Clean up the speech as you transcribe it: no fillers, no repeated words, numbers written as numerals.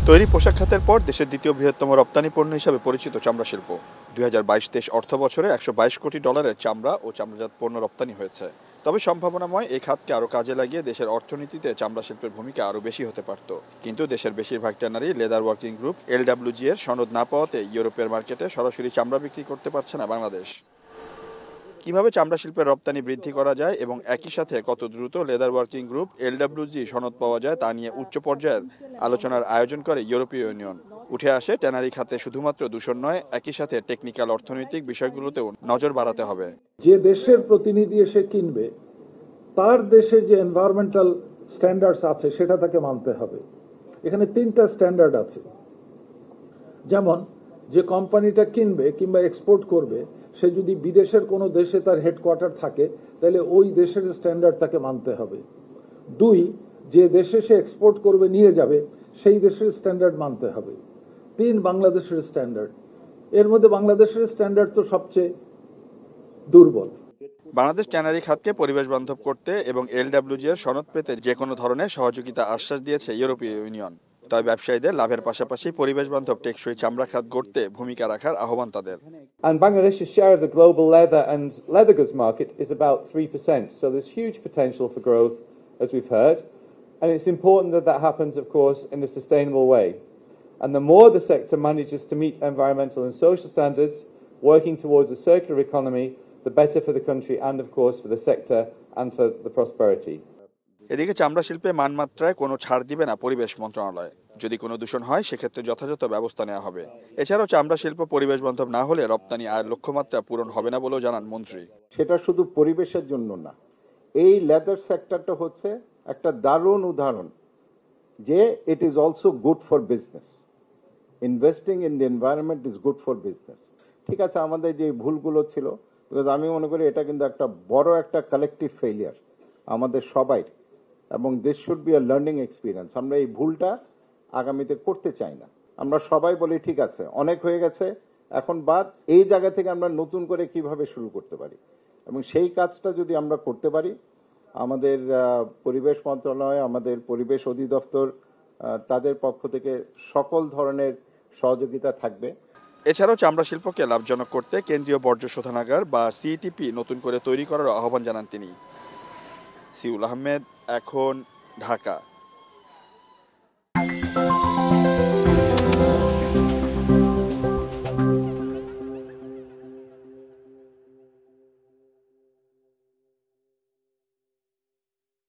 তৈরি পোশাক খাতের পর দেশের দ্বিতীয় বৃহত্তম রপ্তানি পণ্য হিসাবে পরিচিত চামড়া শিল্প। ২০২২-২৩ অর্থ বছরে $১২২ কোটি চামড়া ও চামড়াজাত পণ্য রপ্তানি হয়েছে। তবে সম্ভাবনাময় এই খাতকে আরও কাজে লাগিয়ে দেশের অর্থনীতিতে চামড়া শিল্পের ভূমিকা আরও বেশি হতে পারত। কিন্তু দেশের বেশিরভাগ tannery leather working group LWG এর সনদ না পাওয়াতে ইউরোপের মার্কেটে সরাসরি চামড়া বিক্রি করতে পারছে না বাংলাদেশ। কিভাবে চামড়া শিল্পের রপ্তানি বৃদ্ধি করা যায় এবং একই সাথে কত দ্রুত লেদার ওয়ার্কিং গ্রুপ LWG সনদ পাওয়া যায় তা নিয়ে উচ্চ পর্যায়ের আলোচনার আয়োজন করে ইউরোপীয় ইউনিয়ন। উঠে আসে ট্যানারি খাতে শুধুমাত্র দূষণ নয়, একই সাথে টেকনিক্যাল অর্থনৈতিক বিষয়গুলোতেও নজর বাড়াতে হবে। যে দেশের প্রতিনিধি এসে কিনবে তার দেশে যে এনভায়রনমেন্টাল স্ট্যান্ডার্ডস আছে সেটা তাকে মানতে হবে। এখানে 3টা স্ট্যান্ডার্ড আছে। যেমন যে কোম্পানিটা কিনবে কিংবা এক্সপোর্ট করবে সে যদি বিদেশের কোনো দেশে তার হেডকোয়ার্টার থাকে তাহলে ওই দেশের স্ট্যান্ডার্ড তাকে মানতে হবে। 2, যে দেশে সে এক্সপোর্ট করবে নিয়ে যাবে সেই দেশের স্ট্যান্ডার্ড মানতে হবে। 3, বাংলাদেশের স্ট্যান্ডার্ড। এর মধ্যে বাংলাদেশের স্ট্যান্ডার্ড তো সবচেয়ে দুর্বল। বাংলাদেশ ট্যানারি খাতকে পরিবেশ বান্ধব করতে এবং LWG এর সনদ পেতে যে কোনো ধরনের সহযোগিতা আশ্বাস দিয়েছে ইউরোপীয় ইউনিয়ন। তবে ব্যবসায়ীদের লাভের পাশাপাশি পরিবেশ বান্ধব টেকসই চামড়া খাত গড়তে ভূমিকা রাখার আহ্বান তাদের। And Bangladesh's share of the global leather and leather goods market is about 3%, so there's huge potential for growth, as we've heard, and it's important that that happens, of course, in a sustainable way. And the more the sector manages to meet environmental and social standards, working towards a circular economy, the better for the country and, of course, for the sector and for the prosperity. এদিকে চামড়া শিল্পে মানমাত্রায় কোনো ছাড় দিবে না পরিবেশ মন্ত্রণালয়। যদি কোনো দূষণ হয় সেক্ষেত্রে যথাযথ ব্যবস্থা নেওয়া হবে। এছাড়াও চামড়া শিল্প পরিবেশ বান্ধব না হলে রপ্তানি আয়ের লক্ষ্যমাত্রা পূরণ হবে না বলেও জানান মন্ত্রী। সেটা শুধু পরিবেশের জন্য না, এই লেদার সেক্টরটা হচ্ছে একটা দারুণ উদাহরণ যে it is also good for business. Investing in the environment is good for business. ঠিক আছে, আমাদের যে ভুলগুলো ছিল, বিকজ আমি মনে করি এটা কিন্তু একটা বড় একটা কালেকটিভ ফেলিয়ার আমাদের সবাই, এবং this should be a learning experience. আমরা এই ভুলটা আগামীতে করতে চাই না। আমরা সবাই বলি ঠিক আছে অনেক হয়ে গেছে, এখন বাদ, এই জায়গা থেকে আমরা নতুন করে কিভাবে শুরু করতে পারি, এবং সেই কাজটা যদি আমরা করতে পারি, আমাদের পরিবেশ মন্ত্রণালয়, আমাদের পরিবেশ অধিদপ্তর, তাদের পক্ষ থেকে সকল ধরনের সহযোগিতা থাকবে। এছাড়াও চামড়া শিল্পকে লাভজনক করতে কেন্দ্রীয় বর্জ্য শোধনাগার বা CETP নতুন করে তৈরি করার আহ্বান জানান তিনি। সিউল আহমেদ, এখন, ঢাকা।